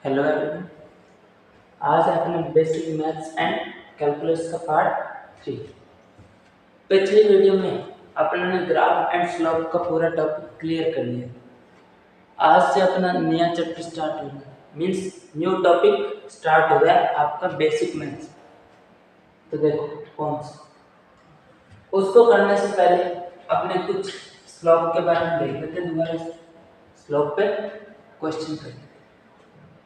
Hello everyone. आज अपने basic maths and calculus का पार्ट 3। पिछली वीडियो में अपने ने ग्राफ एंड स्लोप का पूरा टॉपिक क्लियर कर लिया। आज से अपना नया चैप्टर स्टार्ट होगा, मीन्स न्यू टॉपिक स्टार्ट हो गया आपका बेसिक मैथ्स। तो देखो कौन सा, उसको करने से पहले अपने कुछ स्लोप के बारे में देख लेते हैं। दोबारा स्लोप पे क्वेश्चन करेंगे।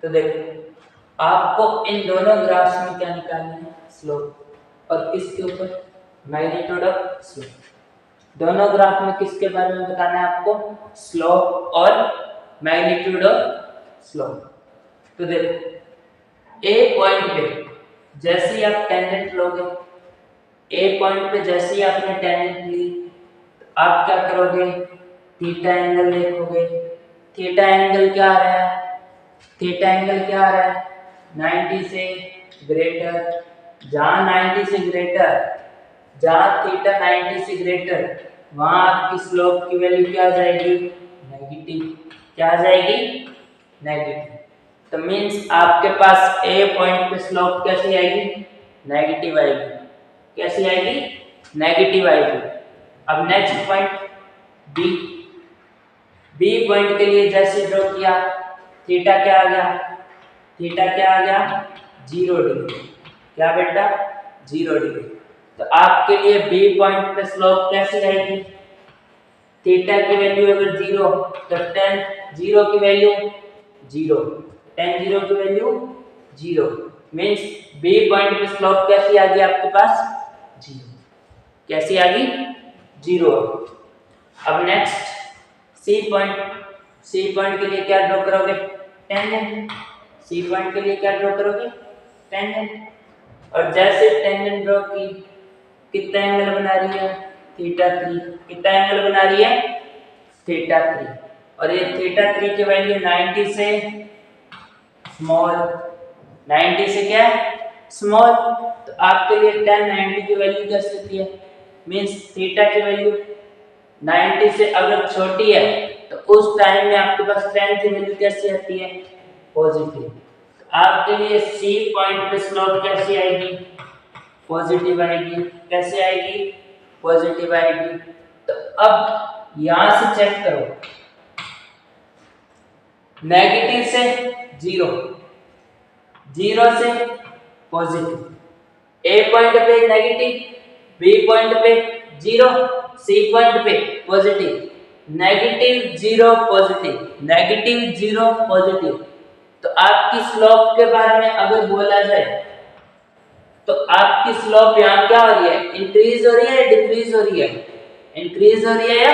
तो देखो आपको इन दोनों ग्राफ्स में क्या निकालना है, स्लोप, और किसके ऊपर, मैग्नीट्यूड ऑफ स्लोप। दोनों ग्राफ में किसके बारे में बताना है आपको, स्लोप और मैग्नीट्यूड ऑफ स्लोप। तो देखो ए पॉइंट पे जैसे ही आप टेंजेंट लोगे, ए पॉइंट पे जैसे ही आपने टेंजेंट ली, तो आप क्या करोगे, थीटा एंगल देखोगे। थीटा एंगल क्या आ रहा है, थीटा एंगल क्या आ रहा है, 90 से ग्रेटर। जहां 90 से ग्रेटर, जहां थीटा 90 से ग्रेटर, वहां आपकी स्लोप की वैल्यू क्या आ जाएगी, नेगेटिव। क्या आ जाएगी, नेगेटिव। तो मींस आपके पास ए पॉइंट पे स्लोप कैसी आएगी, नेगेटिव आएगी। कैसी आएगी, नेगेटिव आएगी। अब next point B, B point के लिए जैसे ड्रॉ किया, थीटा क्या आ गया, थीटा क्या आ गया, 0 डिग्री। क्या बेटा, 0 डिग्री। तो आपके लिए बी पॉइंट पे स्लोप कैसी आएगी, थीटा की वैल्यू अगर 0, तो tan 0 की वैल्यू 0, tan 0 की वैल्यू 0, मींस बी पॉइंट पे स्लोप कैसी आ गई आपके पास, 0। कैसी आ गई, 0। अब next C point, C point के लिए क्या ड्रॉ करोगे, टेंजेंट। सी पॉइंट के लिए क्या ड्रॉ करोगे, टेंजेंट। और जैसे टेंजेंट ड्रॉ की, कितना एंगल बना रही है, थीटा 3। कितना एंगल बना रही है, थीटा 3। और ये थीटा 3 की वैल्यू 90 से स्मॉल, 90 से क्या है, स्मॉल। तो आपके लिए tan 90 की वैल्यू क्या सकती है, मींस थीटा की वैल्यू 90 से अगर छोटी है, तो उस टाइम में आपके पास tan की वैल्यू कैसी आती है, पॉजिटिव। तो आपके लिए सी पॉइंट पे स्लोप कैसी आएगी, पॉजिटिव आएगी। कैसे आएगी, पॉजिटिव आएगी। तो अब यहां से चेक करो, नेगेटिव से 0, 0 से पॉजिटिव। ए पॉइंट पे नेगेटिव, बी पॉइंट पे 0, सी पॉइंट पे positive. Negative 0 positive, negative 0 positive. तो आपकी स्लोप के बारे में अगर बोला जाए, तो आपकी स्लोप यहाँ क्या हो रही है, इंक्रीज हो रही है, डिक्रीज हो रही है, इंक्रीज हो रही है या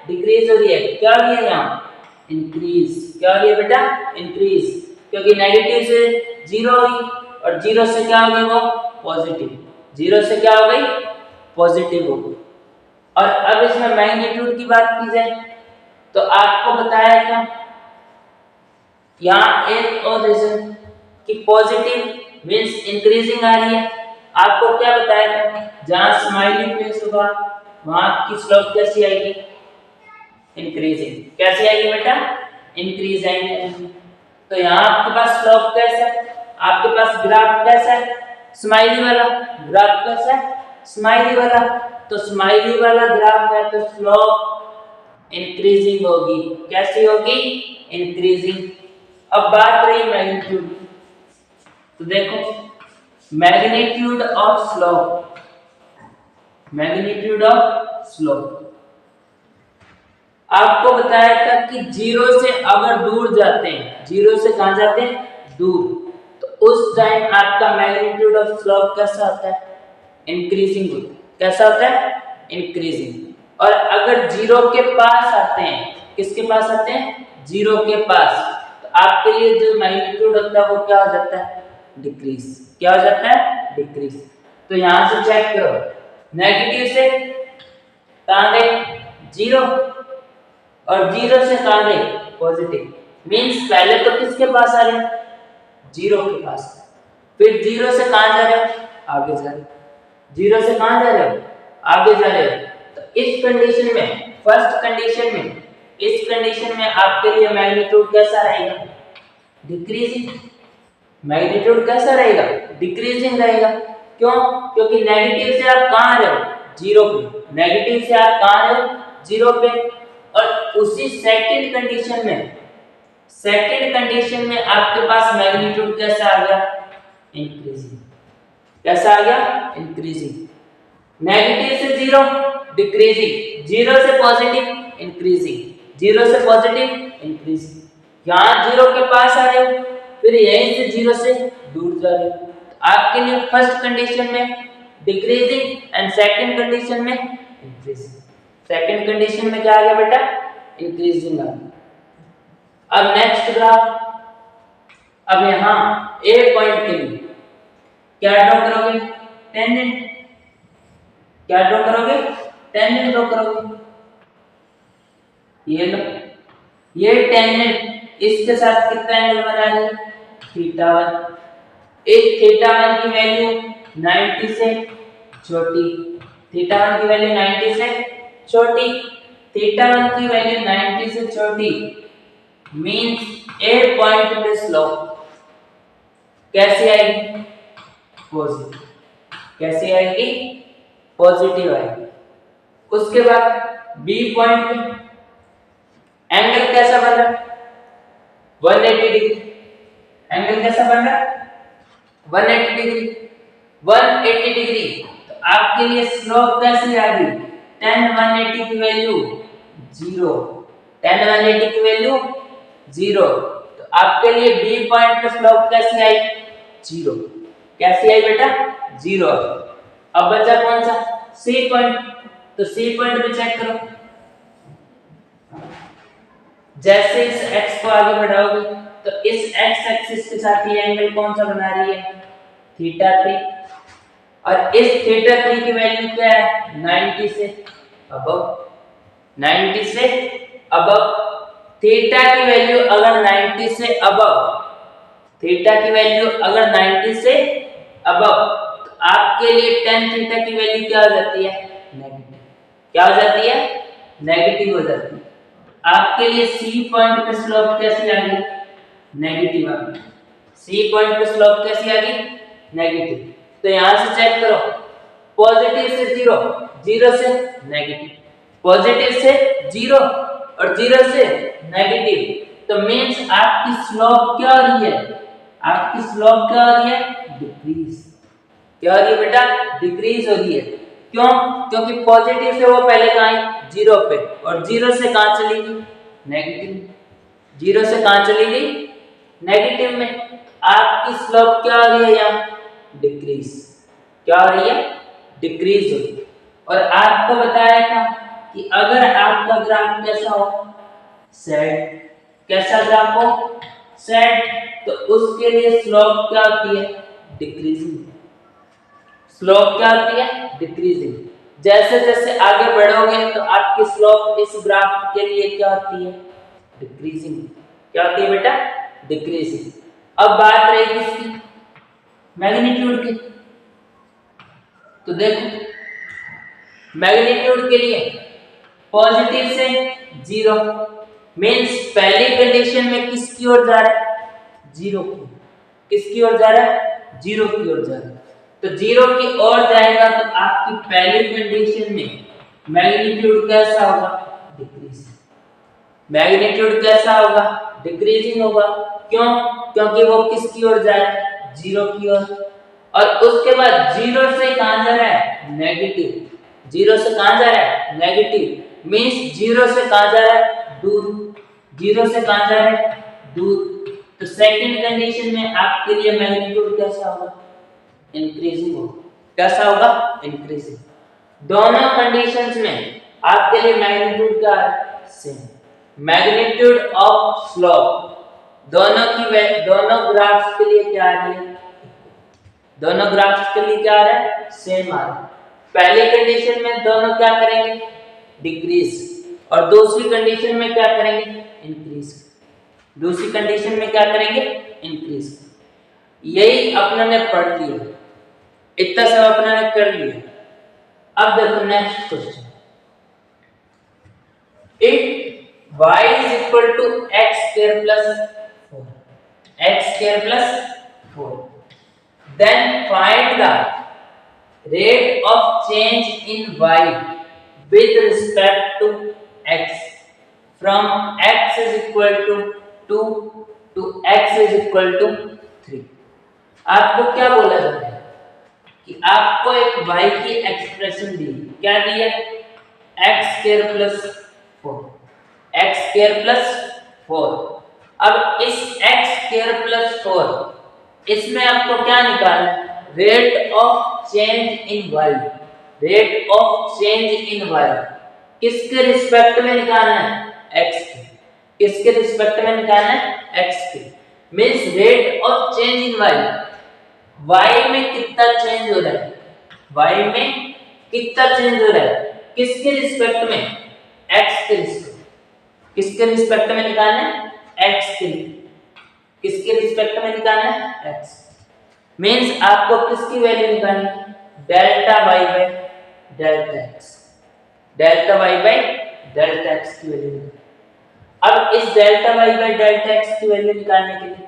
डिक्रीज हो रही है, क्या हो रही है यहाँ, इंक्रीज। क्या हो रही है बेटा, इंक्रीज, क्योंकि नेगेटिव से 0 हुई और 0 से क्या हो गई, वो पॉजिटिव। 0 से क्या हो गई, पॉजिटिव हो गई। और अब इसमें मैग्नीट्यूड की बात की जाए, तो आपको बताया था यहाँ एक और रीजन कि पॉजिटिव मींस इंक्रीजिंग आ रही है। आपको क्या बताया था, जहां स्माइली फेस होगा वहां की स्लोप कैसी आएगी, इंक्रीजिंग। कैसी आएगी बेटा, इंक्रीज आएगी। तो यहाँ आपके पास स्लोप कैसा है, आपके पास ग्राफ कैसा है, स्माइली वाला। ग्राफ कैसा है, स्माइली वाला। तो स्माइली वाला ग्राफ है तो स्लोप इंक्रीजिंग होगी। कैसी होगी, इंक्रीजिंग। अब बात रही मैग्नीट्यूड, तो देखो magnitude of slope, magnitude of slope आपको बताया था कि 0 से अगर दूर जाते हैं, 0 से कहां जाते हैं, दूर, तो उस टाइम आपका मैग्नीट्यूड ऑफ स्लोप कैसा होता है, इंक्रीजिंग होता है। कैसा होता है, इंक्रीजिंग। और अगर 0 के पास आते हैं, किसके पास आते हैं, 0 के पास, तो आपके लिए जो मैग्नीट्यूड होता है वो क्या हो जाता है, डिक्रीज। क्या हो जाता है, डिक्रीज। तो यहां से चेक करो, नेगेटिव से कहां गए, 0, और 0 से कहां गए, पॉजिटिव। मींस पहले तो किसके पास आ रहे हैं, 0 के पास, फिर 0 से कहां जा रहे हो, आगे जा रहे हो। 0 से कहां जा रहे हो, आगे जा रहे हो। तो इस कंडीशन में, फर्स्ट कंडीशन में, इस कंडीशन में आपके लिए मैग्नीट्यूड कैसा रहेगा, डिक्रीजिंग। मैग्नीट्यूड कैसा रहेगा? डिक्रीजिंग रहेगा। क्यों? क्योंकि नेगेटिव से आप कहाँ रहे हो? जीरो पे। नेगेटिव से आप कहाँ रहे हो? जीरो पे। और उसी सेकंड कंडीशन में आपके पास मैग्नीट्यूड कैसा आ गया? इंक्रीजिंग। कैसा आ गया? इंक्रीजिंग। नेगेटिव से जीरो, डिक्रीजिंग। जीरो से पॉजिटिव, इंक्रीजिंग। जीरो से पॉजिटिव, इंक्रीजिंग। यहाँ जीरो के पास आ रहे हो, फिर यहीं से जीरो से दूर जा रहे हो। आपके लिए फर्स्ट कंडीशन में डिक्रीजिंग एंड सेकंड कंडीशन में इंक्रीजिंग। सेकंड कंडीशन में क्या आ गया बेटा? इंक्रीजिंग आ गया। अब नेक्स्ट ग्राफ। अब यहां ए पॉइंट के लिए क्या ड्रॉ करोगे? टेंजेंट। क्या ड्रॉ करोगे? टेंजेंट ड्रॉ करोगे। ये लो, ये टेंजेंट इसके साथ कितना एंगल बना रही है? थीटा 1। एक थीटा 1 की वैल्यू 90 से छोटी। थीटा 1 की वैल्यू 90 से छोटी। थीटा 1 की वैल्यू 90 से छोटी मींस ए पॉइंट पे स्लोप कैसी आएगी? पॉजिटिव। कैसी आएगी? पॉजिटिव आएगी। उसके बाद बी पॉइंट पे एंगल कैसा बन रहा है? 180 डिग्री। एंगल कैसा बन रहा है? 180 डिग्री। 180 डिग्री। तो आपके लिए स्लोप कैसी आ गई? tan 180 की वैल्यू 0। tan 180 की वैल्यू 0। तो आपके लिए बी पॉइंट पे स्लोप कैसी आई? 0। कैसी आई बेटा? 0। अब बचा कौन सा? C point. तो सी पॉइंट पे चेक करो। जैसे इस x को आगे बढ़ाओगे तो इस x एक्सिस के साथ ये एंगल कौन सा बना रही है? थीटा 3। और इस थीटा 3 की वैल्यू क्या है? 90 से अबव। 90 से अबव। थीटा की वैल्यू अगर 90 से अबव, थीटा की वैल्यू अगर 90 से अबव, तो आपके लिए tan थीटा की वैल्यू क्या हो जाती है? नेगेटिव। क्या हो जाती है? नेगेटिव हो जाती है। आपके लिए सी पॉइंट पे स्लोप कैसी आ गई? नेगेटिव आ गई। सी पॉइंट पे स्लोप कैसी आ गई? नेगेटिव। तो यहां से चेक करो, पॉजिटिव से जीरो, जीरो से नेगेटिव, पॉजिटिव से जीरो और जीरो से नेगेटिव। तो मींस आपकी स्लोप क्या हो रही है? आपकी स्लोप क्या हो रही है? डिक्रीज। क्या हो रही है बेटा? डिक्रीज हो रही है। क्यों? क्योंकि पॉजिटिव से वो पहले कहाँ आई? जीरो पे। और जीरो से कहाँ चली गई? नेगेटिव। जीरो से कहाँ चली गई? नेगेटिव में। आपकी स्लोप क्या हो रही है यहाँ? डिक्रीज। क्या हो रही है? डिक्रीज हो रही है। और आपको बताया था कि अगर आपका ग्राफ कैसा हो? सेड। कैसा ग्राफ हो? सेड। तो उसके लिए स्लोप क्या होती है? डिक्रीजिंग। स्लोप क्या होती है? डिक्रीजिंग। जैसे जैसे आगे बढ़ोगे तो आपकी स्लोप इस ग्राफ के लिए क्या होती है? डिक्रीजिंग। क्या होती है बेटा? डिक्रीजिंग। अब बात रही किसकी? मैग्नीट्यूड की। तो देखो, मैग्नीट्यूड के लिए पॉजिटिव से जीरो मींस पहली कंडीशन में किसकी ओर जा रहा है? जीरो की। किसकी ओर जा रहा है? जीरो की ओर जा रहा है। तो जीरो की ओर जाएगा तो आपकी पहली कंडीशन में मैग्नीट्यूड कैसा होगा? डिक्रीज। मैग्नीट्यूड कैसा होगा? डिक्रीजिंग होगा। क्यों? क्योंकि वो किसकी ओर जा रहा है? जीरो की ओर। और उसके बाद जीरो से कहां जा रहा है? नेगेटिव। जीरो से कहां जा रहा है? नेगेटिव मींस जीरो से कहां जा रहा है? दूर। जीरो से कहां जा रहा है? दूर। तो सेकंड कंडीशन में आपके लिए मैग्नीट्यूड कैसा होगा? इंक्रीजिंग होगा। कैसा होगा? इंक्रीजिंग। दोनों कंडीशंस में आपके लिए मैग्नीट्यूड क्या है? सेम। मैग्नीट्यूड ऑफ स्लोप दोनों ग्राफ्स के लिए क्या आ रही है? दोनों ग्राफ्स के लिए क्या आ रहा है? सेम आ रहा है। पहली कंडीशन में दोनों क्या करेंगे? डिक्रीज। और दूसरी कंडीशन में क्या करेंगे? इंक्रीज। दूसरी कंडीशन में क्या करेंगे? इंक्रीज। यही अपने ने पढ़ लिया, इतना सब अपने ने कर लिया। अब देखो next question. If y is equal to x square plus 4, x square plus 4. Then find the rate of change in y with respect to x from x is equal to 2 to x is equal to 3. आपको क्या बोला जाता है कि आपको एक y की expression दी, क्या दी है, x square plus 4, x square plus 4। अब इस x स्क्वायर प्लस 4 इसमें आपको क्या निकालना है, rate of change in y, rate of change in y किसके रिस्पेक्ट में निकालना है, x के, किसके रिस्पेक्ट में निकालना है, x के। Means rate of change in y, y में कितना चेंज हो रहा है, y में कितना चेंज हो रहा है, किसके रिस्पेक्ट में, x के रिस्पेक्ट, किसके रिस्पेक्ट में निकालना है, x के, किसके रिस्पेक्ट में निकालना है, x। मींस आपको किसकी वैल्यू निकालनी है, delta y by delta x, delta y by delta x की वैल्यू निकालनी। अब इस delta y by delta x की वैल्यू निकालने के लिए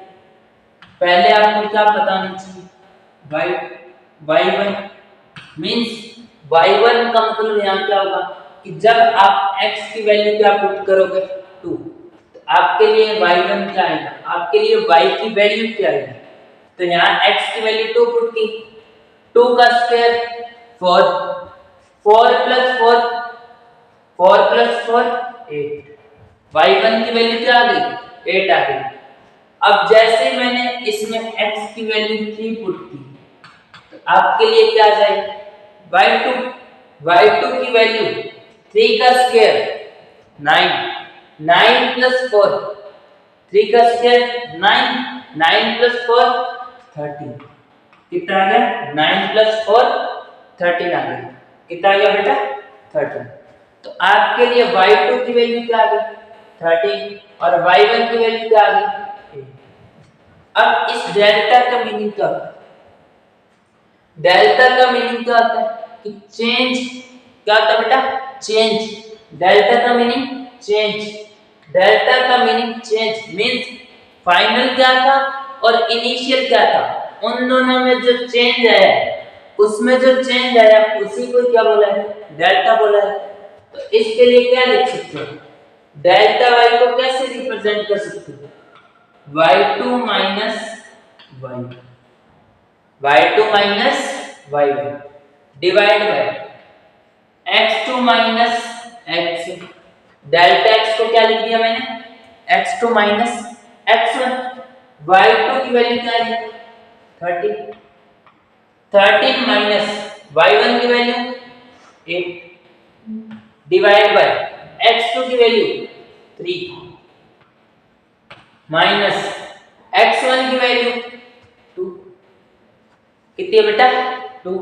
पहले आपको क्या पता होना चाहिए, y1 मींस y1 का मतलब यहाँ क्या होगा कि जब आप x की वैल्यू क्या पुट करोगे 2, तो आपके लिए y1 क्या आएगा, आपके लिए y की वैल्यू क्या आएगी, तो यहाँ x की वैल्यू 2 पुट की, 2 का स्क्वायर 4, 4 प्लस 4, 4 प्लस 4 8, y1 की वैल्यू क्या आ गई, 8 आ गई। अब जैसे मैंने इसमें x की वैल्यू 3 पुट की, तो आपके लिए क्या आ जाएगा, y2 की वैल्यू 3 का स्क्वायर 9, 9 प्लस 4, 3 का स्क्वायर 9, 9 प्लस 4 13, कितना आ गया, 9 प्लस 4 13 आ गया, कितना आ गया बेटा 13। तो आपके लिए y2 की वैल्यू क्या आ गई 13 और y1 की वैल्यू क्या आ गई। अब इस डेल्टा का मीनिंग क्या होता है, डेल्टा का मीनिंग क्या होता है कि चेंज, क्या होता है बेटा, चेंज, डेल्टा का मीनिंग चेंज, डेल्टा का मीनिंग चेंज मींस फाइनल क्या था और इनिशियल क्या था, उन दोनों में जो चेंज आया, उसमें जो चेंज आया उसी को क्या बोला है, डेल्टा बोला है। तो इसके लिए क्या लिख सकते हैं, डेल्टा y को कैसे रिप्रेजेंट कर सकते हैं, y2 minus y1, y2 minus y1 divide by x2 minus x1, delta x को क्या लिख दिया मैंने, x2 माइनस x1, y2 की वैल्यू क्या है 13, 13 माइनस y1 की वैल्यू 8 डिवाइड बाय x2 की वैल्यू 3 माइनस x1 की वैल्यू 2, कितनी है बेटा 2।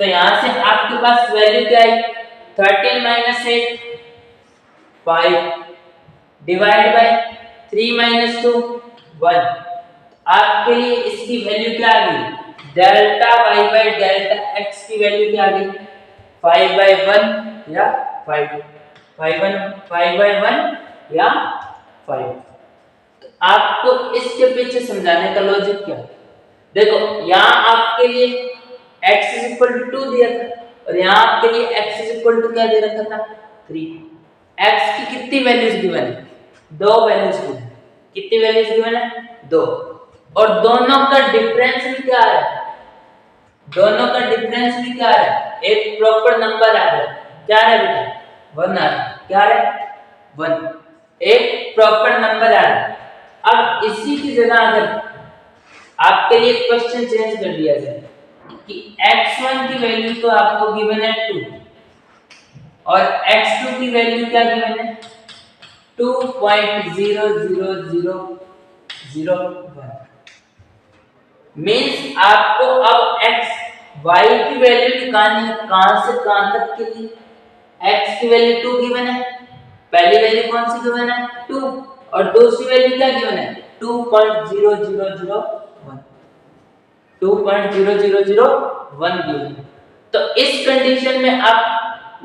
तो यहां से आपके पास वैल्यू क्या है 13 माइनस 8 5 डिवाइड बाय 3 माइनस 2 1। आपके लिए इसकी वैल्यू क्या आ गई, delta y by delta x की वैल्यू क्या आ गई 5 बाय 1 या 5 बाय 1 या 5। तो आपको इसके पीछे समझाने का लॉजिक क्या है, देखो यहाँ आपके लिए x इज इक्वल टू 2 दिया था और यहाँ आपके लिए x इज इक्वल टू क्या दे रखा था 3। x की कितनी वैल्यूज गिवन है, 2 वैल्यूज गिवन है, कितनी वैल्यूज गिवन है 2, और दोनों का डिफरेंस भी क्या है, दोनों का डिफरेंस भी क्या है, एक प्रॉपर नंबर आ रहा है, क्या है बेटा 1 आ रहा है, क्या है 1, एक प्रॉपर नंबर आ रहा है। अब इसी की जगह अगर आपके लिए क्वेश्चन चेंज कर दिया जाए कि x1 की वैल्यू तो आपको गिवन है 2 और x2 की वैल्यू क्या गिवन है 2.00001, मींस आपको अब y की वैल्यू निकालनी है कहां से कहां तक के लिए, x की वैल्यू 2 गिवन है, पहली वैल्यू कौन सी गिवन है 2 और दूसरी वैल्यू क्या गिवन है 2.0001, 2.0001 गिवन। तो इस कंडीशन में आप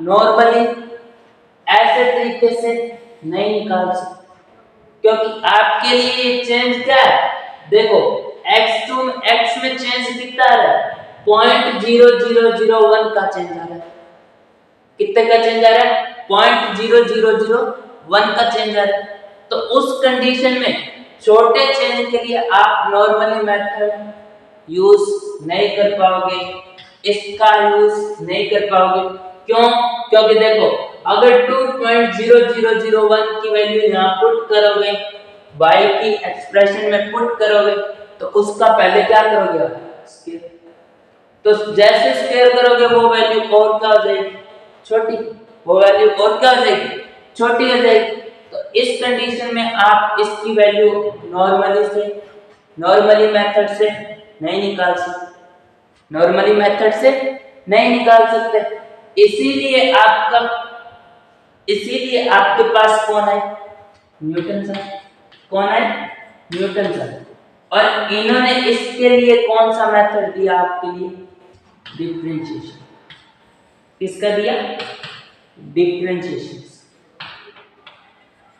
नॉर्मली ऐसे तरीके से नहीं निकाल सकते क्योंकि आपके लिए चेंज क्या है देखो x2 में x में चेंज कितना आ रहा है, 0.0001 का चेंज आ रहा है। कितने का चेंज आ रहा है, 0.0001 का चेंज आ रहा है। तो उस कंडीशन में छोटे चेंज के लिए आप नॉर्मली मेथड यूज नहीं कर पाओगे, इसका यूज नहीं कर पाओगे। क्यों? क्योंकि देखो अगर 2.0001 की वैल्यू यहाँ पुट करोगे, y की एक्सप्रेशन में पुट करोगे, तो उसका पहले क्या करोगे आप, स्क्वायर। तो जैसे स्क्वायर करोगे वो वैल्यू और क्या हो जाएगी, छोटी। वो वैल्यू और क्या हो जाएगी, छोटी हो जाएगी। तो इस कंडीशन में आप इसकी वैल्यू नॉर्मली मेथड से नहीं निकाल सकते, नॉर्मली मेथड से नहीं निकाल सकते। इसीलिए आपके पास कौन है, न्यूटन सर। कौन है, न्यूटन सर। और इन्होंने इसके लिए कौन सा मेथड दिया आपके लिए, डिफरेंशिएशन। किसका दिया, डिफरेंशिएशन।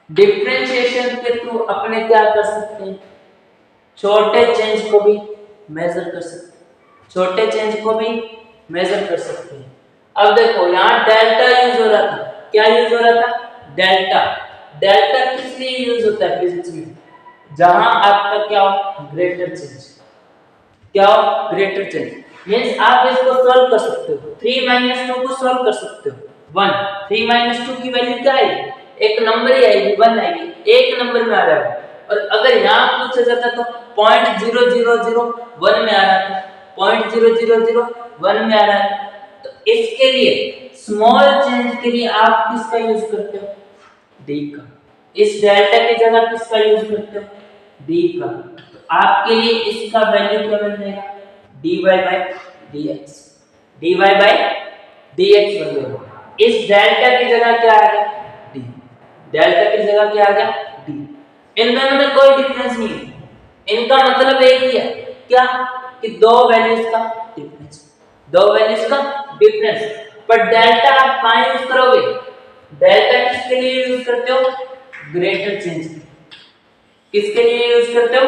डिफरेंशिएशन के थ्रू अपने क्या कर सकते हैं, छोटे चेंज को भी मेजर कर सकते हैं, छोटे चेंज को भी मेजर कर सकते हैं। अब देखो यहाँ डेल्टा यूज हो रहा था, क्या यूज हो रहा था, डेल्टा। डेल्टा किस लिए यूज होता है फिजिक्स में, जहां आपका क्या हो, ग्रेटर चेंज। क्या हो, ग्रेटर चेंज। मींस आप इसको सॉल्व कर सकते हो, 3 - 2 को सॉल्व कर सकते हो 1। 3 - 2 की वैल्यू क्या आएगी, एक नंबर ही आएगी, 1 आएगी, एक नंबर में आ रहा है। और अगर यहाँ पूछा जाता तो 0.0001 में आ रहा था, 0.0001 में आ रहा है। तो इसके लिए स्मॉल चेंज के लिए आप किसका यूज करते हो, डी का। इस डेल्टा की जगह किसका यूज करते हो, डी का। तो आपके लिए इसका वैल्यू क्या बन जाएगा, dy by dx, dy by dx बन जाएगा। इस डेल्टा की जगह क्या आ गया, d। डेल्टा की जगह क्या आ गया, d। इन दोनों में कोई डिफरेंस नहीं है, इनका मतलब एक ही है, क्या, कि दो वैल्यूज का डिफरेंस, दो वैल्यूज का डिफरेंस। पर डेल्टा आप कहां यूज करोगे, डेल्टा किसके लिए यूज करते हो, ग्रेटर चेंज। किसके लिए यूज करते हो,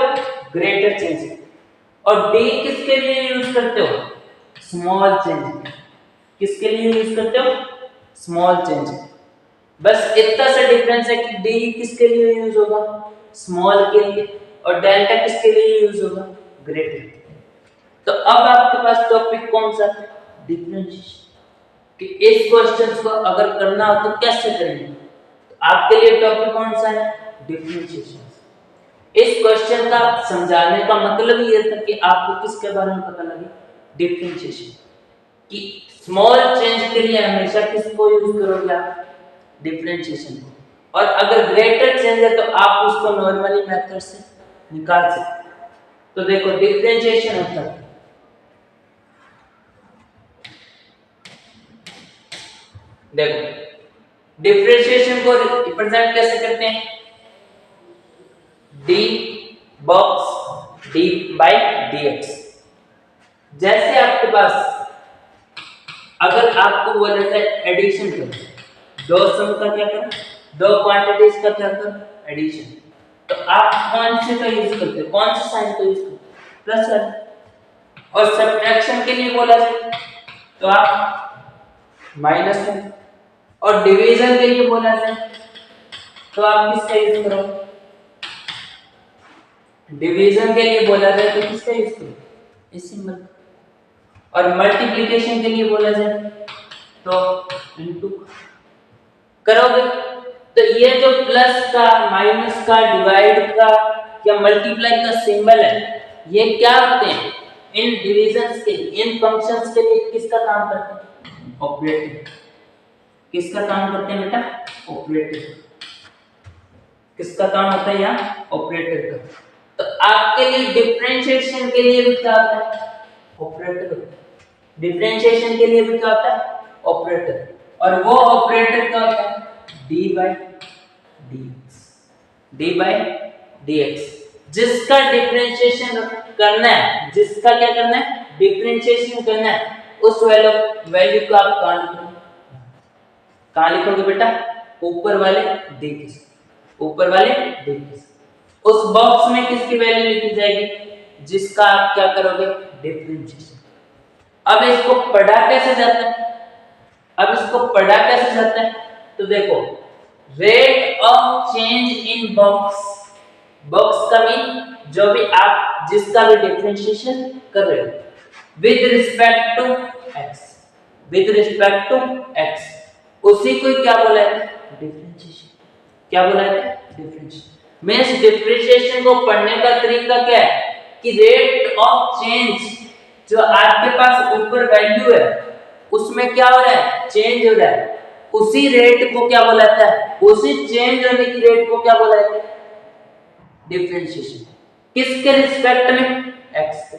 ग्रेटर चेंज। और d किसके लिए यूज करते हो, स्मॉल चेंज। किसके लिए यूज करते हो, स्मॉल चेंज। बस इतना सा डिफरेंस है कि d किसके लिए यूज होगा, स्मॉल के लिए, और डेल्टा किसके लिए यूज होगा, ग्रेटर। तो अब आपके पास टॉपिक कौन सा है, डिफरेंशिएशन। कि इस क्वेश्चन को अगर करना हो तो कैसे करेंगे, तो आपके लिए टॉपिक कौन सा है, डिफरेंशिएशन। इस क्वेश्चन का समझाने का मतलब ये था कि आपको किसके बारे में पता लगे, डिफरेंशिएशन। कि स्मॉल चेंज के लिए हमेशा किसको यूज करोगे आप, डिफरेंशिएशन को। और अगर ग्रेटर चेंज है तो आप उसको नॉर्मली मेथड से निकाल सकते हैं। तो देखो डिफरेंशिएशन होता है, देखो डिफरेंशिएशन को रिप्रेजेंट कैसे करते हैं, d box d by dx। जैसे आपके पास अगर आपको बोला जाए एडिशन करो, दो सम का क्या करो, दो क्वांटिटीज का क्या करो, एडिशन। तो आप कौन से का यूज करते हो, कौन से साइन का यूज करते हो, प्लस साइन। और सब्ट्रैक्शन के लिए बोला जाए तो आप माइनस साइन। और डिवीजन के लिए बोला जाए तो आप किसका यूज करो, डिवीजन के लिए बोला जाए तो किसका यूज करो, इस सिंबल। और मल्टीप्लिकेशन के लिए बोला जाए तो इनटू करोगे। तो ये जो प्लस का, माइनस का, डिवाइड का या मल्टीप्लाई का सिंबल है, ये क्या होते हैं, इन डिविजन्स के, इन फंक्शंस के लिए किसका काम करते हैं, ऑपरेटर। किसका काम करते हैं बेटा, ऑपरेटर। किसका काम होता है यहाँ, ऑपरेटर का। तो आपके लिए डिफरेंशिएशन के लिए भी क्या होता है, ऑपरेटर। डिफरेंशिएशन के लिए भी क्या होता है, ऑपरेटर। और वो ऑपरेटर क्या होता है, d by dx, d by dx। जिसका डिफरेंशिएशन करना है, जिसका क्या करना है, डिफरेंशिएशन करना है, उस वैल्यू को आप कहां लिखोगे बेटा, ऊपर वाले d के, ऊपर वाले d के। उस बॉक्स में किसकी वैल्यू लिखी जाएगी जिसका आप क्या करोगे डिफरेंशिएशन। अब इसको पढ़ा कैसे जाता है, तो देखो rate of change in box, box का मीन जो भी आप जिसका भी डिफरेंशिएशन कर रहे हो विद रिस्पेक्ट टू एक्स, उसी को क्या बोला है डिफरेंशिएशन। क्या बोला है डिफरेंशिएशन। मींस डिफरेंशिएशन को पढ़ने का तरीका क्या है कि रेट ऑफ चेंज जो आपके पास ऊपर वैल्यू है उसमें क्या हो रहा है चेंज हो रहा है, उसी रेट को क्या बोला जाता है, उसी चेंज होने की रेट को क्या बोला जाता है डिफरेंशिएशन। किसके रिस्पेक्ट में एक्स के,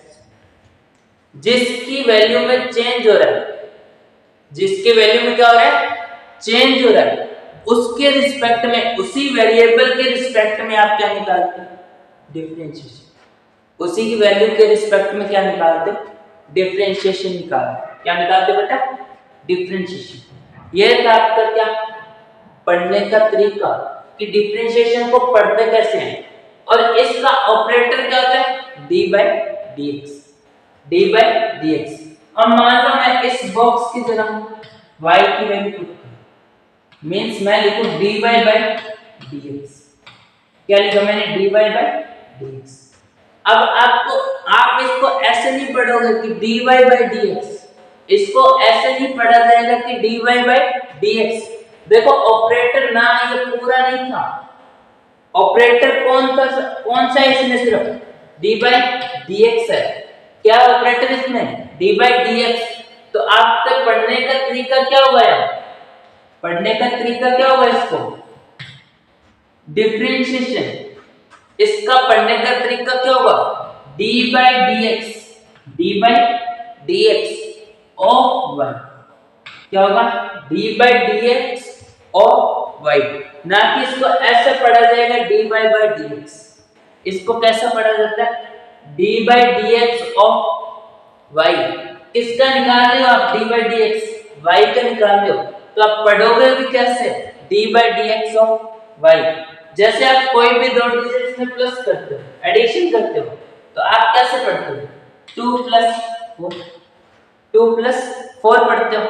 जिसकी वैल्यू में चेंज हो रहा है, जिसके वैल्यू में क्या हो रहा है चेंज हो रहा है, उसके रिस्पेक्ट में, उसी वेरिएबल के रिस्पेक्ट में आप क्या निकालते हैं डिफरेंशिएशन। उसी की वैल्यू के रिस्पेक्ट में क्या निकालते डिफरेंशिएशन निकालते। क्या निकालते बेटा डिफरेंशिएशन। यह था आपका क्या पढ़ने का तरीका कि डिफरेंशिएशन को पढ़ते कैसे हैं। और इसका ऑपरेटर क्या होता है डी बाई डी एक्स। अब मान लो मैं इस बॉक्स की जगह y की वैल्यू पुट करूं, मींस मैं लिखूं dy बाई dx। क्या लिखा मैंने dy बाई dx। अब आप इसको ऐसे नहीं पढ़ोगे कि dy बाई dx, इसको ऐसे नहीं पढ़ा जाएगा कि dy बाई dx। देखो ऑपरेटर ना ये पूरा नहीं था, ऑपरेटर कौन सा इसमें सिर्फ dy बाई dx है। क्या ऑपरेटर इसमें dy बाई dx। तो आपके पढ़ने का तरीका क्या होगा यार, पढ़ने का तरीका क्या होगा इसको डिफरेंशिएशन, इसका पढ़ने का तरीका क्या होगा dy by dx of y। क्या होगा dy by dx of y, ना कि इसको ऐसे पढ़ा जाएगा dy बाई dx। इसको कैसा पढ़ा जाता है dy by dx of y। किसका निकाल रहे हो आप dy बाई dx, y का निकाल रहे हो, तो आप पढ़ोगे भी कैसे dy by dx of y। जैसे आप कोई भी दो डिजिट्स में प्लस करते हो, एडिशन करते हो, तो आप कैसे पढ़ते हो 2 प्लस 4 पढ़ते हो,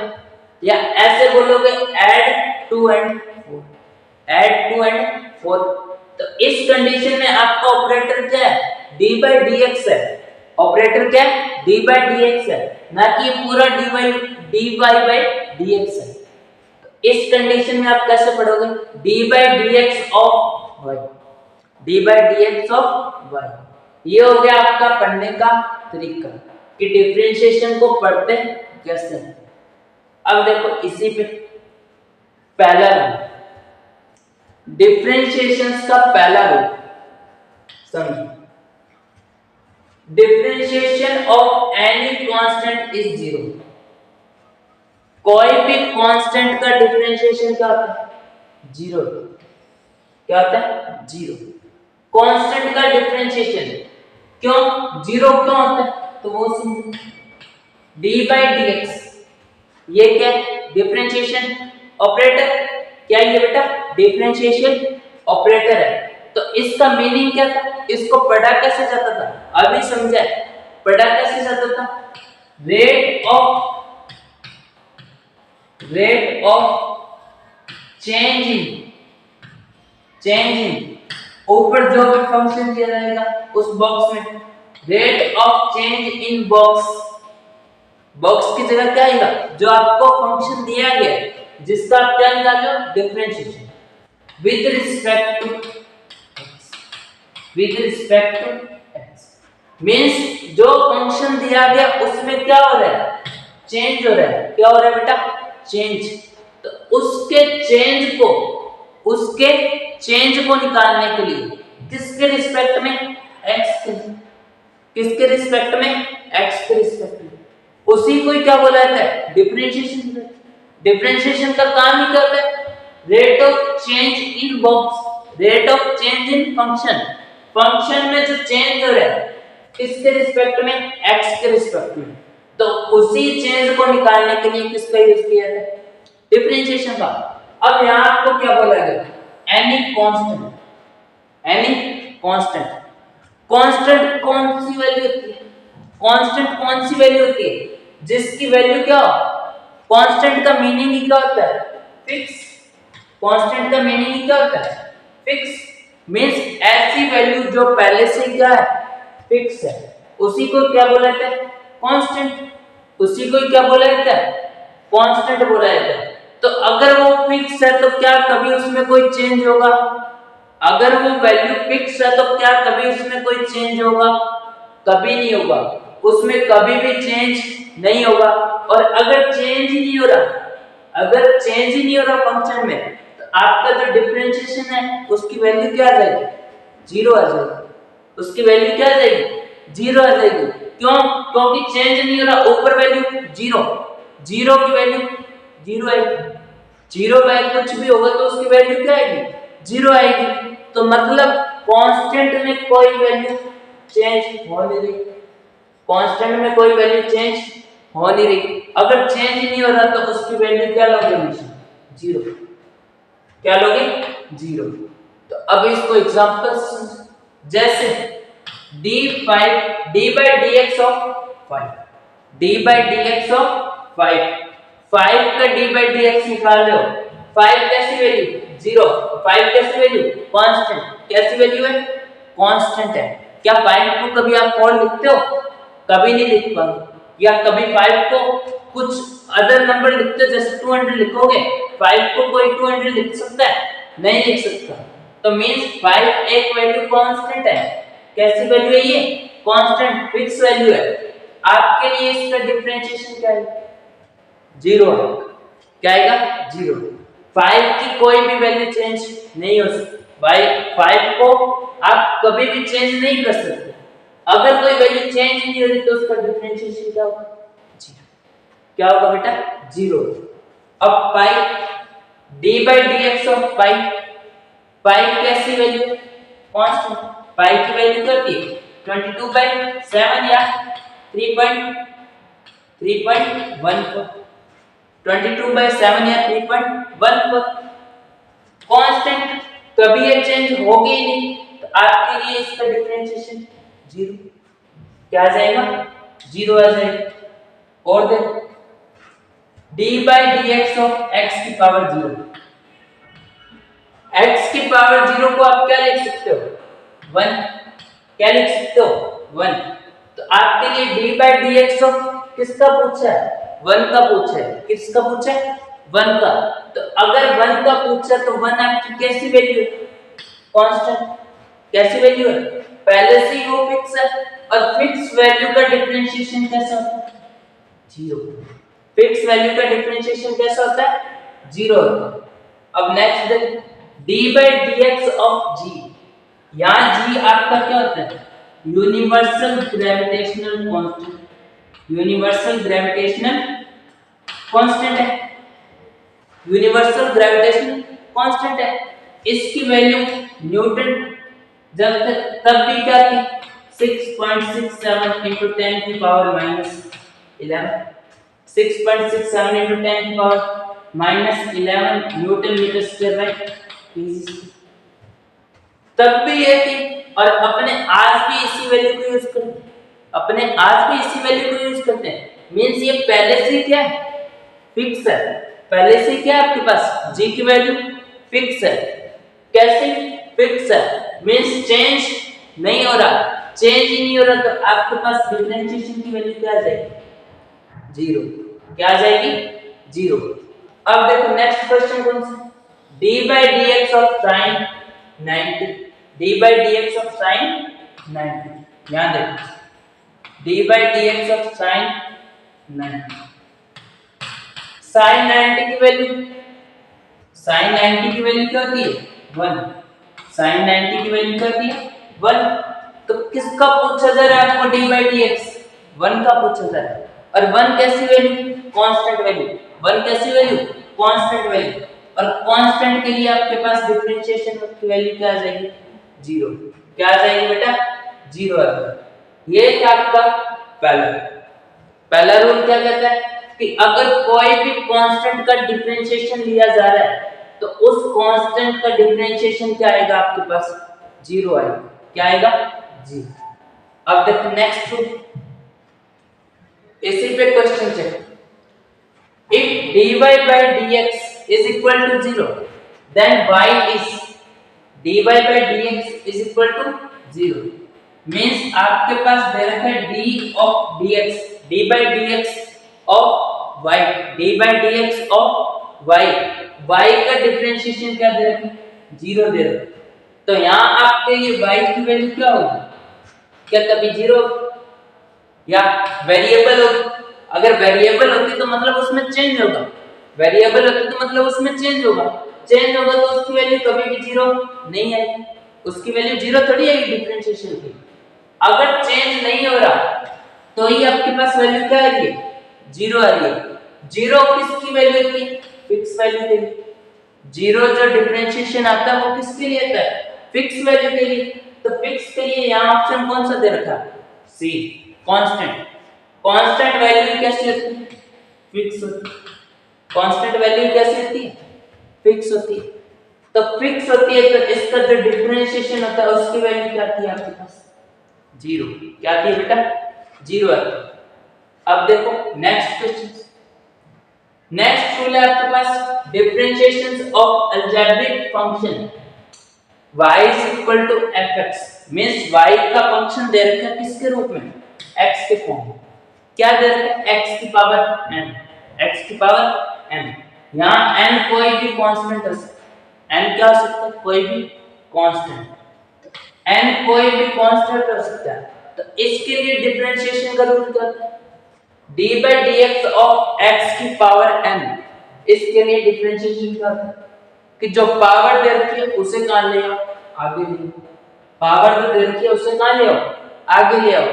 या ऐसे बोलोगे ऐड 2 एंड 4। तो इस कंडीशन में आपका ऑपरेटर क्या है dy बाई dx है, ऑपरेटर क्या है dy बाई dx है, ना कि पूरा dy बाई dx है। तो इस कंडीशन में आप कैसे पढ़ोगे dy by dx of y, dy by dx of y। ये हो गया आपका पढ़ने का तरीका कि डिफरेंशिएशन को पढ़ते कैसे। अब देखो इसी पे पहला रूल, डिफरेंशिएशन का पहला रूल समझो, differentiation of any constant is zero. कोई भी कांस्टेंट का डिफरेंशिएशन क्या होता है जीरो। क्या होता है जीरो। कांस्टेंट का डिफरेंशिएशन क्यों जीरो क्यों होता है, तो वो सिंपल dy बाई dx, ये क्या है डिफरेंशिएशन ऑपरेटर। क्या ये बेटा डिफरेंशिएशन ऑपरेटर है। तो इसका मीनिंग क्या था, इसको पढ़ा कैसे जाता था अभी समझा, पढ़ा कैसे जाता था रेट ऑफ चेंज इन ऊपर जो भी फंक्शन दिया जाएगा उस बॉक्स में, rate of change in box की जगह क्या आएगा जो आपको फंक्शन दिया गया है जिसका आप क्या निकाल रहे हो differentiation with respect to x। Means जो फंक्शन दिया गया उसमें क्या हो रहा है चेंज हो रहा है। क्या हो रहा है बेटा चेंज। तो उसके चेंज को निकालने के लिए किसके रिस्पेक्ट में x के, किसके रिस्पेक्ट में x के रिस्पेक्ट में, उसी को क्या बोला जाता है डिफरेंशिएशन। डिफरेंशिएशन का काम ही क्या होता है rate of change in box, rate of change in function में जो चेंज हो रहा है किसके रिस्पेक्ट में x के रिस्पेक्ट में, तो उसी चेंज को निकालने के लिए किसका यूज किया जाता है डिफरेंशिएशन का। अब यहां आपको क्या बोला गया एनी कांस्टेंट। कांस्टेंट कौन सी वैल्यू होती है? कांस्टेंट कौन सी वैल्यू होती है जिसकी वैल्यू क्या हो? कांस्टेंट का मीनिंग ही क्या होता है? फिक्स। कांस्टेंट का मीनिंग ही क्या होता है? फिक्स। मींस ऐसी वैल्यू जो पहले से क्या है? फिक्स है, उसी को क्या बोला जाता है? कांस्टेंट। उसी को क्या बोला जाता है? कांस्टेंट बोला जाता है। तो अगर वो फिक्स है तो क्या कभी उसमें कोई चेंज होगा? अगर वो वैल्यू फिक्स है तो क्या कभी उसमें कोई चेंज होगा? कभी नहीं होगा, उसमें कभी भी चेंज नहीं होगा। और अगर चेंज ही नहीं हो रहा, अगर चेंज ही नहीं हो रहा फंक्शन में, तो आपका जो डिफरेंशिएशन है उसकी वैल्यू क्या आ जाएगी? जीरो आ जाएगी। उसकी वैल्यू क्या आ जाएगी? जीरो आ जाएगी। क्यों? क्योंकि चेंज नहीं हो रहा, ऊपर वैल्यू जीरो, जीरो की वैल्यू जीरो आएगी। जीरो बाय कुछ भी होगा तो उसकी वैल्यू क्या आएगी? जीरो आएगी। तो मतलब कांस्टेंट में कोई वैल्यू चेंज हो नहीं रही, कांस्टेंट में कोई वैल्यू चेंज हो नहीं रही। अगर चेंज नहीं हो रहा तो उसकी वैल्यू क्या लोगे? जीरो। क्या लोगे? जीरो। तो अब इसको एग्जांपल्स, जैसे d5 d by dx of 5, d by dx of 5, 5 का d by dx निकाल रहे हो। 5 कैसी वैल्यू? जीरो। 5 कैसी वैल्यू? कांस्टेंट। कैसी वैल्यू है? कांस्टेंट है। क्या 5 को कभी आप और लिखते हो? कभी नहीं लिख पाओगे। या कभी 5 को कुछ अदर नंबर लिखते हो, जैसे 200 लिखोगे, 5 को कोई 200 लिख सकता है? नहीं लिख सकता। तो मींस 5 एक वैल्यू कांस्टेंट है। कैसी वैल्यू है ये? कांस्टेंट, फिक्स वैल्यू है। आपके लिए इसका डिफरेंशिएशन क्या है? जीरो है। क्या आएगा? जीरो। 5 की कोई भी वैल्यू चेंज नहीं हो सकती भाई। 5 को आप कभी भी चेंज नहीं कर सकते। अगर कोई वैल्यू चेंज नहीं हो रही तो उसका डिफरेंशिएशन क्या होगा? जीरो। क्या होगा बेटा? जीरो। अब पाई d by dx ऑफ पाई, पाई कैसी वैल्यू? कांस्टेंट। पाई की वैल्यू क्या होती है? 22/7 या 3.14। 22/7 या 3.14। कांस्टेंट कभी ये चेंज होगी ही नहीं, तो आपके लिए इसका डिफरेंशिएशन जीरो। क्या आ जाएगा? जीरो आ जाएगा। और देखो d by dx of x की पावर जीरो, x की पावर जीरो को आप क्या लिख सकते हो? 1। क्या लिख सकते हो? 1। तो आपके लिए d by dx ऑफ किसका पूछा है? 1 का पूछा है। किसका पूछा है? 1 का। तो अगर 1 का पूछा तो 1 आपकी कैसी वैल्यू है? कांस्टेंट। कैसी वैल्यू है? पहले से ही वो फिक्स है। और फिक्स वैल्यू का डिफरेंशिएशन कैसा होता है? जीरो। फिक्स वैल्यू का डिफरेंशिएशन कैसा होता है? जीरो होता है। अब नेक्स्ट देख, d by dx of g। यहाँ g आपका क्या होता है? Universal gravitational constant. Universal gravitational constant है। यूनिवर्सल ग्रेविटेशनल कांस्टेंट है। इसकी वैल्यू न्यूटन जब तक तब भी क्या थी? 6.67 into 10 की पावर -11। 6.67 into 10 की power -11 newton metre square by तब भी ये थी। और अपने आज भी इसी वैल्यू को यूज करते हैं। अपने आज भी इसी वैल्यू को यूज करते हैं। मींस ये पहले से क्या है? फिक्स है। पहले से क्या है आपके पास? g की वैल्यू फिक्स है। कैसे फिक्स है? मींस चेंज नहीं हो रहा। चेंज ही नहीं हो रहा तो आपके पास डिफरेंशिएशन की वैल्यू क्या आ जाएगी? जीरो। क्या आ जाएगी? जीरो। अब देखो नेक्स्ट क्वेश्चन कौन सा? d by dx of sin 90। d by dx of sin 90। यहां देखो d by dx of sin 90। sin 90 की वैल्यू, sin 90 की वैल्यू क्या होती है? 1। sin 90 की वैल्यू क्या होती है? 1। तो किसका पूछा जा रहा है आपको? d by dx 1 का पूछा जा रहा है। और 1 कैसी वैल्यू? Constant value. 1 कैसी वैल्यू? Constant value. और कांस्टेंट के लिए आपके पास डिफरेंशिएशन की वैल्यू क्या आ जाएगी? जीरो। क्या आ जाएगी बेटा? जीरो आ जाएगी। ये क्या आपका पहला रूल क्या कहता है कि अगर कोई भी कांस्टेंट का डिफरेंशिएशन लिया जा रहा है तो उस कांस्टेंट का डिफरेंशिएशन क्या आएगा आपके पास? जीरो आएगा। क्या आएगा 0। अब देखो नेक्स्ट रूल, इसी पे question check. If dy by dx is equal to 0, then y is dy by dx is equal to 0। Means आपके पास दे रखा है d of dx, d by dx of y, d by dx of y, y का differentiation क्या दे रखा है 0 दे रखा है। तो यहाँ आपके ये y की वैल्यू क्या होगी, क्या कभी 0 या वेरिएबल होगी? अगर वेरिएबल होती तो मतलब उसमें चेंज होगा, वेरिएबल होती तो मतलब उसमें चेंज होगा, चेंज होगा तो उसकी वैल्यू कभी भी 0 नहीं आएगी, उसकी वैल्यू 0 थोड़ी आएगी डिफरेंशिएशन की। अगर चेंज नहीं हो रहा तो ही आपके पास वैल्यू क्या आ रही है 0 आ रही है। 0 किसकी वैल्यू की, फिक्स वैल्यू के लिए। 0 जो डिफरेंशिएशन आता है वो किसके लिए आता है, फिक्स वैल्यू के लिए। तो फिक्स के लिए यहाँ ऑप्शन कौन सा दे रखा है सी, कांस्टेंट। कांस्टेंट वैल्यू कैसी होती है, फिक्स होती है। कांस्टेंट वैल्यू कैसी होती है, फिक्स होती है। तो फिक्स होती है तो इसका जो डिफरेंशिएशन होता है उसकी वैल्यू क्या आती है आपके पास 0। क्या आती है बेटा 0 आती है। अब देखो नेक्स्ट क्वेश्चन, नेक्स्ट रूल है आपके पास differentiation of algebraic function y is equal to fx, means y का फंक्शन दे रखा है किसके रूप में, x के फॉर्म में। क्या दे रखा है x की पावर n, x की पावर n। यहाँ n कोई भी कांस्टेंट हो सकता है, n क्या हो सकता है, कोई भी कांस्टेंट, n कोई भी कांस्टेंट हो सकता है। तो इसके लिए डिफरेंशिएशन का रूल क्या है, d by dx of x की पावर n। इसके लिए डिफरेंशिएशन क्या है कि जो पावर दे रखी है उसे कहां ले आओ, आगे ले आओ। पावर जो दे रखी है उसे कहां ले आओ, आगे ले आओ।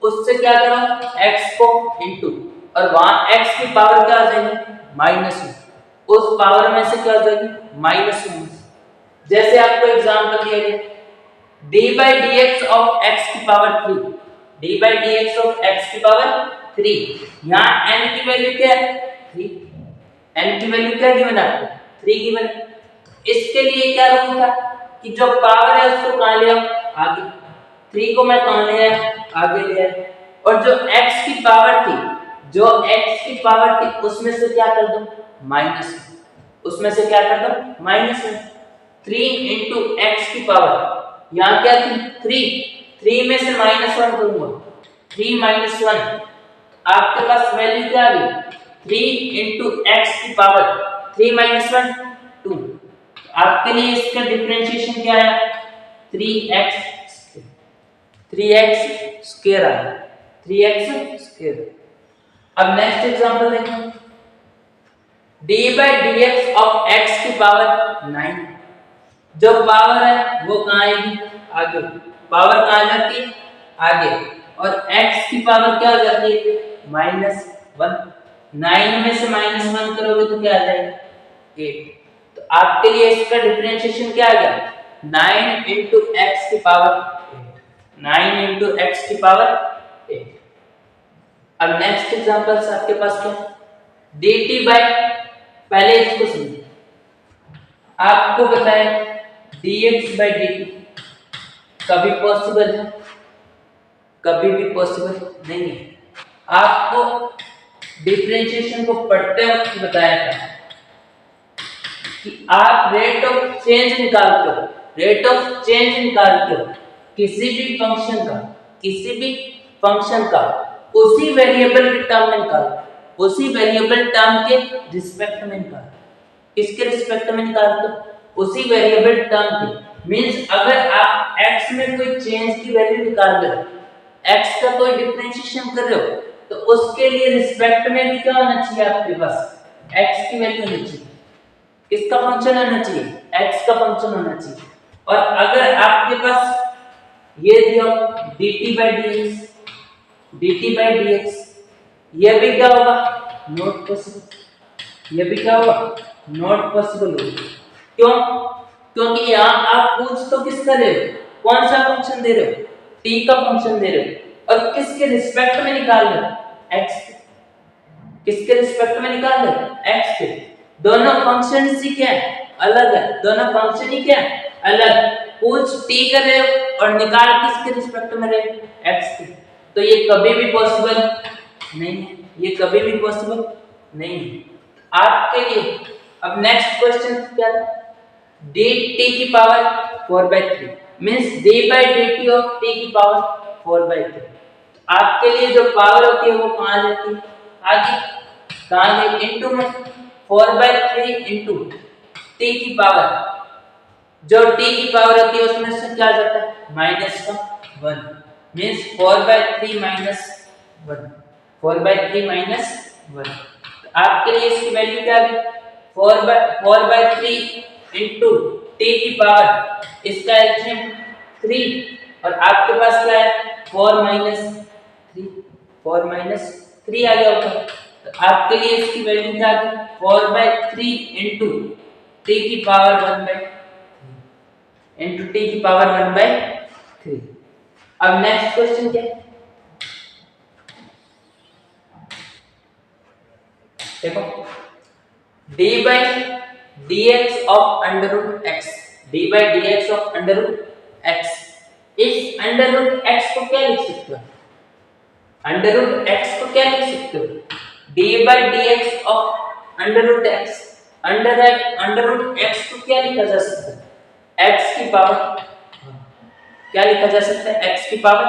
उससे क्या करो x को इनटू, और वहां x की पावर क्या आ जाएगी -1, उस पावर में से क्या आ जाएगी -1। जैसे आपको एग्जांपल दिया गया d by dx of x की power 3, d by dx of x की पावर 3। यहां n की वैल्यू क्या है 3, n की वैल्यू क्या गिवन है आपको 3 गिवन। इसके लिए क्या रूल था कि जो पावर है उसको कहां ले आओ, आगे। 3 को मैं कहां ले आया, आगे ले आया। और जो x की पावर थी, जो x की पावर थी उसमें से क्या कर दो -1, उसमें से क्या कर दो -1। 3 into x की पावर यहाँ क्या थी 3, 3 में से -1 करूंगा, 3 - 1 आपके पास वैल्यू क्या आ गई 3 into x की पावर 3 - 1 2। आपके लिए इसका डिफरेंशिएशन क्या है 3x स्क्वायर आया, 3x स्क्वायर। अब नेक्स्ट एग्जांपल देखें, d by dx of x की पावर 9। जो पावर है वो कहाँ आएगी आगे, पावर कहाँ जाती है आगे, और x की पावर क्या हो जाती है -1। 9 में से -1 करोगे तो क्या आ जाएगा 8। तो आपके लिए इसका डिफरेंशिएशन क्या आ गया 9 into x की पावर 8, 9 into x की पावर 8। अब नेक्स्ट एग्जांपल्स आपके पास क्या dt by, पहले इसको समझिए। आपको बताया dx by dt कभी पॉसिबल है, कभी भी पॉसिबल नहीं है। आपको डिफरेंशिएशन को पढ़ते वक्त बताया था कि आप रेट ऑफ चेंज निकालते हो, रेट ऑफ चेंज निकालते हो किसी भी फंक्शन का, किसी भी फंक्शन का उसी वेरिएबल के टर्म में निकालो, उसी वेरिएबल टर्म के रिस्पेक्ट में निकालो। किसके रिस्पेक्ट में निकालते हो, उसी वेरिएबल टर्म के। मींस अगर आप x में कोई चेंज की वैल्यू निकाल रहे हो, x का कोई डिफरेंशिएशन कर रहे हो, तो उसके लिए रिस्पेक्ट में भी क्या होना चाहिए आपके पास x की वैल्यू होनी चाहिए। किसका फंक्शन होना चाहिए x का फंक्शन होना चाहिए। और अगर आपके पास ये दिया dt by dx, dt by dx, ये भी क्या होगा नॉट पॉसिबल, ये भी क्या होगा नॉट पॉसिबल होगा। क्यों, क्योंकि यहाँ आप पूछ तो किस कर रहे हो, कौन सा फंक्शन दे रहे हो t का फंक्शन दे रहे हो, और किसके रिस्पेक्ट में निकाल रहे हो x के, किसके रिस्पेक्ट में निकाल रहे हो x के। दोनों फंक्शन ही क्या है अलग है, दोनों फंक्शन ही क्या है अलग। पूछ t कर रहे हो और निकाल किसके रिस्पेक्ट में रहे x के, तो ये कभी भी पॉसिबल नहीं है, ये कभी भी पॉसिबल नहीं है आपके लिए। अब नेक्स्ट क्वेश्चन क्या था, dt की power 4/3 means d by dt of t की पावर 4/3। आपके लिए जो पावर होती है वो कहाँ जाती है, आगे कहाँ गई, इनटू में 4/3 इनटू t की पावर, जो t की पावर होती है उसमें से क्या जाता है माइनस का 1 मींस 4/3 माइनस 1, 4/3 माइनस 1। आपके लिए इसकी वैल्यू क्या है 4/3 इनटू t की पावर, इसका एलसीएम 3 और आपके पास क्या है 4 माइनस 3, 4 माइनस 3 आ गया ऊपर। तो आपके लिए इसकी वैल्यू क्या आ गई 4/3 इनटू t की पावर 1/3 इनटू t की पावर 1/3। अब नेक्स्ट क्वेश्चन क्या है, देखो d by dx of under root x, d by dx of under root x, इस अंडर रूट x को क्या लिख सकते हो, अंडर रूट x को क्या लिख सकते हो, d by dx of under root x, under root x को क्या लिखा जा सकता है x की पावर, क्या लिखा जा सकता है x की पावर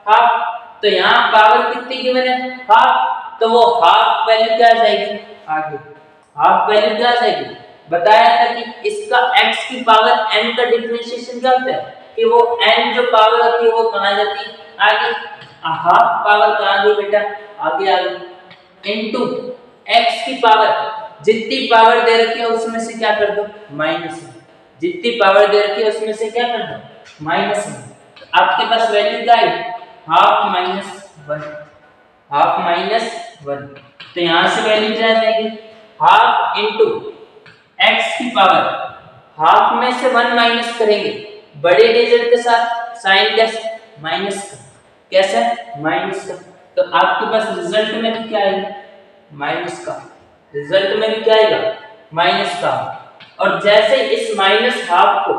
हाफ। तो यहाँ पावर कितनी गिवन है हाफ, तो वो हाफ वैल्यू क्या आ जाएगी आगे, हाफ वैल्यू क्या आ जाएगी, बताया था कि इसका x की पावर n का डिफरेंशिएशन क्या होता है कि वो n जो पावर होती है वो कहाँ जाती है आगे, हाफ पावर कहाँ गई बेटा आगे आ गई इनटू x की पावर, जितनी पावर दे रखी है उसमें से क्या कर दो माइनस, जितनी पावर दे रखी है उसमें से क्या कर दो माइनस। तो आपके पास वैल्यू क्या है हाफ माइनस 1, हाफ माइनस 1। तो यहां से वैल्यू क्या आ जाएगी हाफ इनटू x की पावर, हाफ में से 1 माइनस करेंगे बड़े डिजिट के साथ साइन कैसे माइनस का, कैसे माइनस का। तो आपके पास रिजल्ट में भी क्या आएगा माइनस का, रिजल्ट में भी क्या आएगा माइनस का। और जैसे इस माइनस हाफ को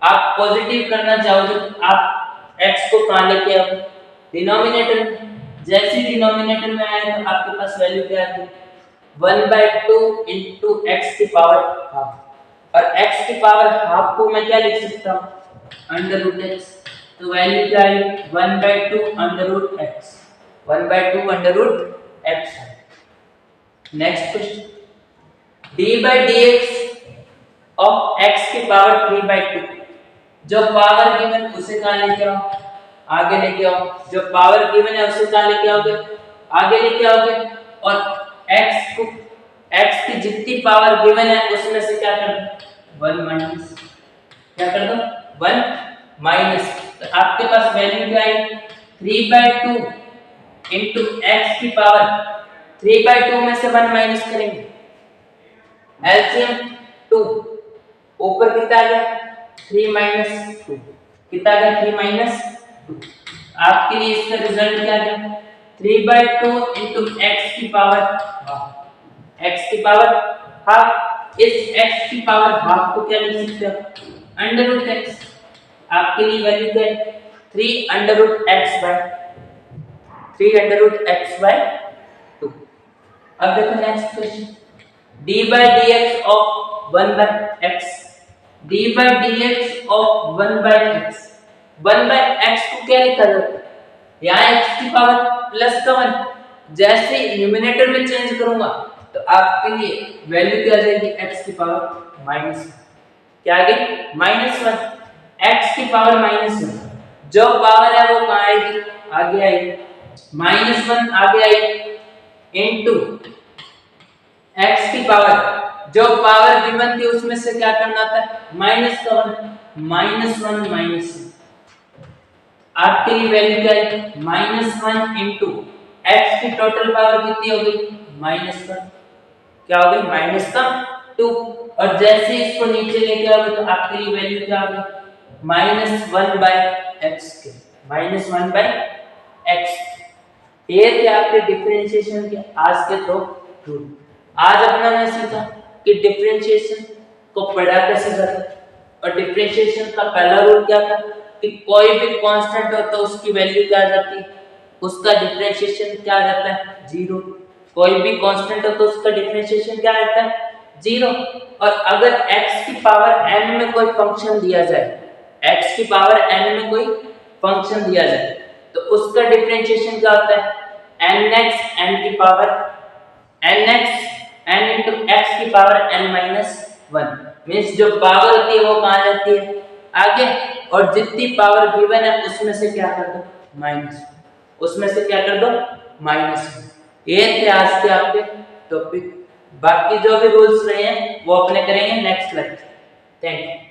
आप पॉजिटिव करना चाहोगे तो आप x को कहां लेके आओगे डिनोमिनेटर में, जैसे डिनोमिनेटर में आए तो आपके पास वैल्यू क्या आ गई 1/2 इनटू x की पावर हाफ, और x की पावर हाफ को मैं क्या लिख सकता हूं अंडर रूट x। तो वैल्यू क्या है 1/2 under root x, 1/2 under root x। Next question d by dx of x की पावर 3/2, जो पावर गिवन उसे कहां लेके आओ आगे लेके आओ, जो पावर गिवन है उसे कहां लेके आओगे आगे लेके आओगे, और x को x की जितनी पावर गिवन है उसमें से क्या कर दो 1 माइनस, क्या कर दो 1 माइनस। तो आपके पास वैल्यू क्या है 3/2 इनटू x की पावर, 3/2 में से 1 माइनस करेंगे एलसीएम 2, ऊपर कितना आ गया 3 माइनस 2, कितना आ गया 3 माइनस 2। आपके लिए इसका रिजल्ट क्या आ गया 3/2 इनटू x की पावर हाफ, x की पावर हाफ। इस x की पावर हाफ को क्या लिख सकते हो अंडर रूट x। आपके लिए वैल्यू क्या है 3 अंडर रूट x बाय 2। अब देखो next question d by dx of 1/x, d by dx of 1/x, 1/x को क्या लिखा जाता है यहाँ x की पावर प्लस का 1, जैसे न्यूमरेटर में चेंज करूंगा तो आपके लिए वैल्यू क्या आ जाएगी x की पावर माइनस, क्या आ गई -1, x की पावर -1, जो पावर है वो कहाँ आएगी आगे आएगी -1 आगे आएगी इनटू x की पावर, जो पावर गिवन थी उसमें से क्या करना था माइनस का 1 माइनस। आपके लिए वैल्यू क्या है -1 इनटू x की टोटल पावर कितनी हो गई -1, क्या हो गई -2, और जैसे इसको नीचे लेके आओगे तो आपके लिए वैल्यू क्या होगी -1/x के, -1/x। ये थे आपके डिफरेंशिएशन के आज के 2 रूल। आज अपना ने सीखा कि डिफरेंशिएशन को पढ़ा कैसे जाता है, और डिफरेंशिएशन का पहला रूल क्या था कि कोई भी कांस्टेंट हो तो उसकी वैल्यू क्या आ जाती है, उसका डिफरेंशिएशन क्या आ जाता है, 0। कोई भी कांस्टेंट हो तो उसका डिफरेंशिएशन क्या आता है, 0। और अगर x की पावर n में कोई फंक्शन दिया जाए, x की पावर n में कोई फंक्शन दिया जाए तो उसका डिफरेंशिएशन क्या होता है, nx n की power nx n into x की पावर n minus 1। मीन्स जो पावर होती है वो कहाँ जाती है, आगे, और जितनी पावर गिवन है उसमें से क्या कर दो, माइनस, उसमें से क्या कर दो, माइनस। ये थे आज के आपके टॉपिक। बाकी जो भी रूल्स रहे हैं वो अपने करेंगे नेक्स्ट लेक्चर। Thank you.